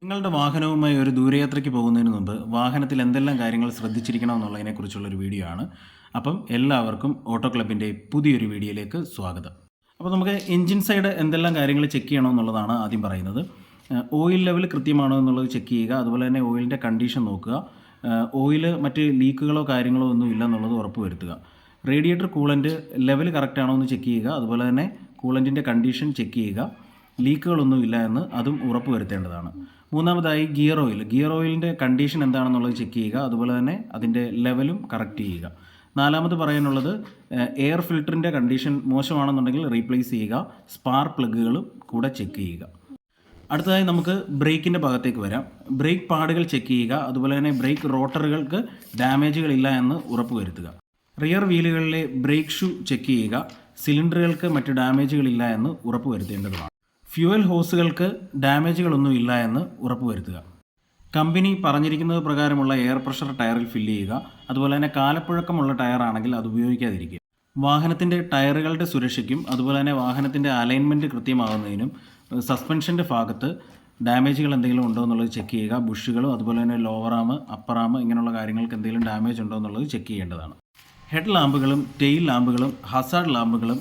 നിങ്ങളുടെ വാഹനവുമായി ഒരു ദൂരയാത്രയ്ക്ക് പോകുന്നതിന് മുമ്പ് വാഹനത്തിൽ എന്തെല്ലാം കാര്യങ്ങൾ ശ്രദ്ധിച്ചിരിക്കണം എന്നുള്ളതിനെക്കുറിച്ചുള്ളൊരു വീഡിയോ ആണ്. അപ്പം എല്ലാവർക്കും ഓട്ടോ ക്ലബിൻ്റെ പുതിയൊരു വീഡിയോയിലേക്ക് സ്വാഗതം. അപ്പോൾ നമുക്ക് എൻജിൻ സൈഡ് എന്തെല്ലാം കാര്യങ്ങൾ ചെക്ക് ചെയ്യണമെന്നുള്ളതാണ് ആദ്യം പറയുന്നത്. ഓയിൽ ലെവൽ കൃത്യമാണോ എന്നുള്ളത് ചെക്ക് ചെയ്യുക. അതുപോലെ തന്നെ ഓയിലിൻ്റെ കണ്ടീഷൻ നോക്കുക. ഓയിൽ മറ്റ് ലീക്കുകളോ കാര്യങ്ങളോ ഒന്നും ഇല്ല എന്നുള്ളത് ഉറപ്പ് വരുത്തുക. റേഡിയേറ്റർ കൂളൻ്റ് ലെവൽ കറക്റ്റ് ആണോ എന്ന് ചെക്ക് ചെയ്യുക. അതുപോലെ തന്നെ കൂളൻറ്റിൻ്റെ കണ്ടീഷൻ ചെക്ക് ചെയ്യുക. ലീക്കുകളൊന്നും ഇല്ല എന്ന് അതും ഉറപ്പ് വരുത്തേണ്ടതാണ്. മൂന്നാമതായി ഗിയർ ഓയിലിൻ്റെ കണ്ടീഷൻ എന്താണെന്നുള്ളത് ചെക്ക് ചെയ്യുക. അതുപോലെ തന്നെ അതിൻ്റെ ലെവലും കറക്റ്റ് ചെയ്യുക. നാലാമത് പറയാനുള്ളത് എയർ ഫിൽറ്ററിൻ്റെ കണ്ടീഷൻ മോശമാണെന്നുണ്ടെങ്കിൽ റീപ്ലേസ് ചെയ്യുക. സ്പാർക്ക് പ്ലഗുകളും കൂടെ ചെക്ക് ചെയ്യുക. അടുത്തതായി നമുക്ക് ബ്രേക്കിൻ്റെ ഭാഗത്തേക്ക് വരാം. ബ്രേക്ക് പാഡുകൾ ചെക്ക് ചെയ്യുക. അതുപോലെ തന്നെ ബ്രേക്ക് റോട്ടറുകൾക്ക് ഡാമേജുകളില്ല എന്ന് ഉറപ്പ് വരുത്തുക. റിയർ വീലുകളിലെ ബ്രേക്ക് ഷൂ ചെക്ക് ചെയ്യുക. സിലിണ്ടറുകൾക്ക് മറ്റ് ഡാമേജുകളില്ല എന്ന് ഉറപ്പ് വരുത്തേണ്ടതുമാണ്. ഫ്യൂവൽ ഹോസുകൾക്ക് ഡാമേജുകളൊന്നും ഇല്ല എന്ന് ഉറപ്പുവരുത്തുക. കമ്പനി പറഞ്ഞിരിക്കുന്നത് പ്രകാരമുള്ള എയർ പ്രഷർ ടയറിൽ ഫില്ല് ചെയ്യുക. അതുപോലെ തന്നെ കാലപ്പഴക്കമുള്ള ടയറാണെങ്കിൽ അത് ഉപയോഗിക്കാതിരിക്കുക. വാഹനത്തിൻ്റെ ടയറുകളുടെ സുരക്ഷയ്ക്കും അതുപോലെ തന്നെ വാഹനത്തിൻ്റെ അലൈൻമെൻറ്റ് കൃത്യമാകുന്നതിനും സസ്പെൻഷൻ്റെ ഭാഗത്ത് ഡാമേജുകൾ എന്തെങ്കിലും ഉണ്ടോ എന്നുള്ളത് ചെക്ക് ചെയ്യുക. ബുഷുകളും അതുപോലെ തന്നെ ലോവർ ആം, അപ്പർ ആം ഇങ്ങനെയുള്ള കാര്യങ്ങൾക്ക് എന്തെങ്കിലും ഡാമേജ് ഉണ്ടോ എന്നുള്ളത് ചെക്ക് ചെയ്യേണ്ടതാണ്. ഹെഡ് ലാമ്പുകളും ടെയിൽ ലാമ്പുകളും ഹസാർഡ് ലാമ്പുകളും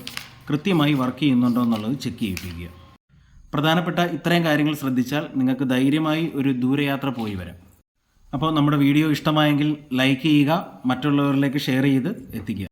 കൃത്യമായി വർക്ക് ചെയ്യുന്നുണ്ടോ എന്നുള്ളത് ചെക്ക് ചെയ്യിപ്പിക്കുക. പ്രധാനപ്പെട്ട ഇത്രയും കാര്യങ്ങൾ ശ്രദ്ധിച്ചാൽ നിങ്ങൾക്ക് ധൈര്യമായി ഒരു ദൂരയാത്ര പോയി വരാം. അപ്പോൾ നമ്മുടെ വീഡിയോ ഇഷ്ടമായെങ്കിൽ ലൈക്ക് ചെയ്യുക, മറ്റുള്ളവരിലേക്ക് ഷെയർ ചെയ്ത് എത്തിക്കുക.